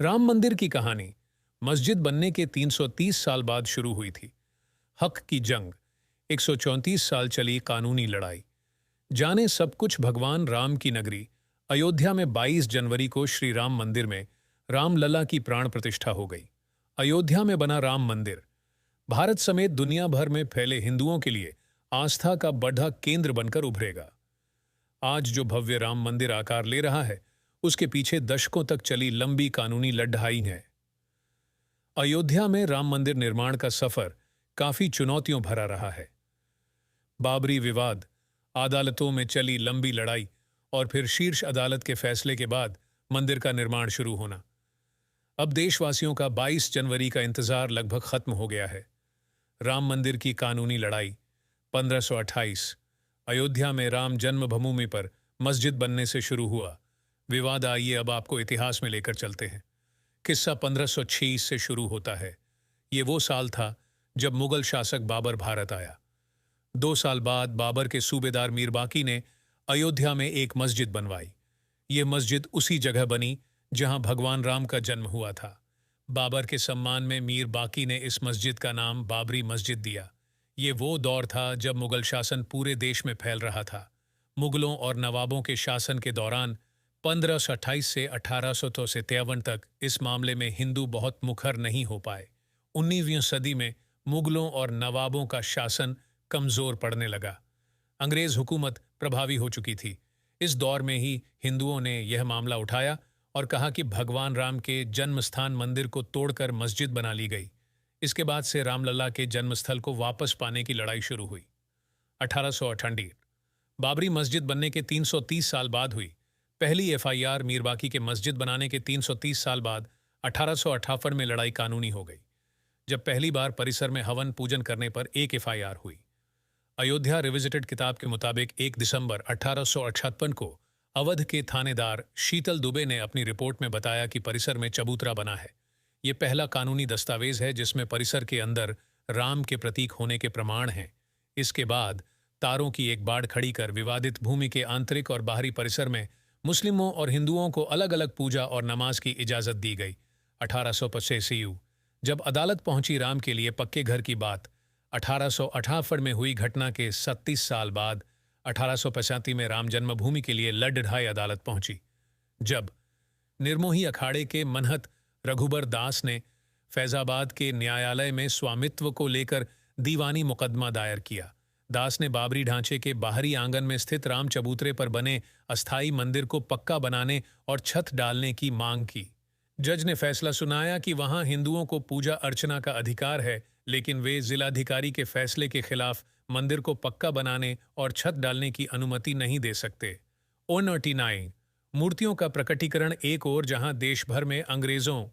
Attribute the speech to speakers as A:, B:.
A: राम मंदिर की कहानी मस्जिद बनने के 330 साल बाद शुरू हुई थी। हक की जंग, 134 साल चली कानूनी लड़ाई। जाने सब कुछ भगवान राम की नगरी अयोध्या में 22 जनवरी को श्री राम मंदिर में रामलला की प्राण प्रतिष्ठा हो गई। अयोध्या में बना राम मंदिर भारत समेत दुनिया भर में फैले हिंदुओं के लिए आस्था का बड़ा केंद्र बनकर उभरेगा। आज जो भव्य राम मंदिर आकार ले रहा है, उसके पीछे दशकों तक चली लंबी कानूनी लड़ाई है। अयोध्या में राम मंदिर निर्माण का सफर काफी चुनौतियों भरा रहा है। बाबरी विवाद, अदालतों में चली लंबी लड़ाई और फिर शीर्ष अदालत के फैसले के बाद मंदिर का निर्माण शुरू होना। अब देशवासियों का 22 जनवरी का इंतजार लगभग खत्म हो गया है। राम मंदिर की कानूनी लड़ाई 1528 अयोध्या में राम जन्मभूमि पर मस्जिद बनने से शुरू हुआ विवाद। आइए अब आपको इतिहास में लेकर चलते हैं। किस्सा 1526 से शुरू होता है। ये वो साल था जब मुगल शासक बाबर भारत आया। 2 साल बाद बाबर के सूबेदार मीर बाकी ने अयोध्या में एक मस्जिद बनवाई। ये मस्जिद उसी जगह बनी जहां भगवान राम का जन्म हुआ था। बाबर के सम्मान में मीर बाकी ने इस मस्जिद का नाम बाबरी मस्जिद दिया। ये वो दौर था जब मुगल शासन पूरे देश में फैल रहा था। मुगलों और नवाबों के शासन के दौरान 1528 से 1853 तक इस मामले में हिंदू बहुत मुखर नहीं हो पाए। 19वीं सदी में मुगलों और नवाबों का शासन कमजोर पड़ने लगा। अंग्रेज हुकूमत प्रभावी हो चुकी थी। इस दौर में ही हिंदुओं ने यह मामला उठाया और कहा कि भगवान राम के जन्मस्थान मंदिर को तोड़कर मस्जिद बना ली गई। इसके बाद से रामलला के जन्मस्थल को वापस पाने की लड़ाई शुरू हुई। 1858 बाबरी मस्जिद बनने के 330 साल बाद हुई। पहली एफआईआर मीर बाकी के मस्जिद बनाने के 330 साल बाद 1858 में लड़ाई कानूनी हो गई, जब पहली बार परिसर में हवन पूजन करने पर एक एफआईआर हुई। अयोध्या रिविजिटेड किताब के मुताबिक 1 दिसंबर 1858 को अवध के थानेदार शीतल दुबे ने अपनी रिपोर्ट में बताया कि परिसर में चबूतरा बना है। ये पहला कानूनी दस्तावेज है जिसमें परिसर के अंदर राम के प्रतीक होने के प्रमाण हैं। इसके बाद तारों की एक बाड़ खड़ी कर विवादित भूमि के आंतरिक और बाहरी परिसर में मुस्लिमों और हिंदुओं को अलग अलग पूजा और नमाज की इजाजत दी गई। 1885 जब अदालत पहुंची राम के लिए पक्के घर की बात। 1858 में हुई घटना के 37 साल बाद 1885 में राम जन्मभूमि के लिए लड़ अदालत पहुंची, जब निर्मोही अखाड़े के मनहत रघुबर दास ने फैजाबाद के न्यायालय में स्वामित्व को लेकर दीवानी मुकदमा दायर किया। दास ने बाबरी ढांचे के बाहरी आंगन में स्थित राम चबूतरे पर बने अस्थाई मंदिर को पक्का बनाने और छत डालने की मांग की। जज ने फैसला सुनाया कि वहां हिंदुओं को पूजा अर्चना का अधिकार है, लेकिन वे जिलाधिकारी के फैसले के खिलाफ मंदिर को पक्का बनाने और छत डालने की अनुमति नहीं दे सकते। 199 मूर्तियों का प्रकटीकरण एक ओर जहां देश भर में अंग्रेजों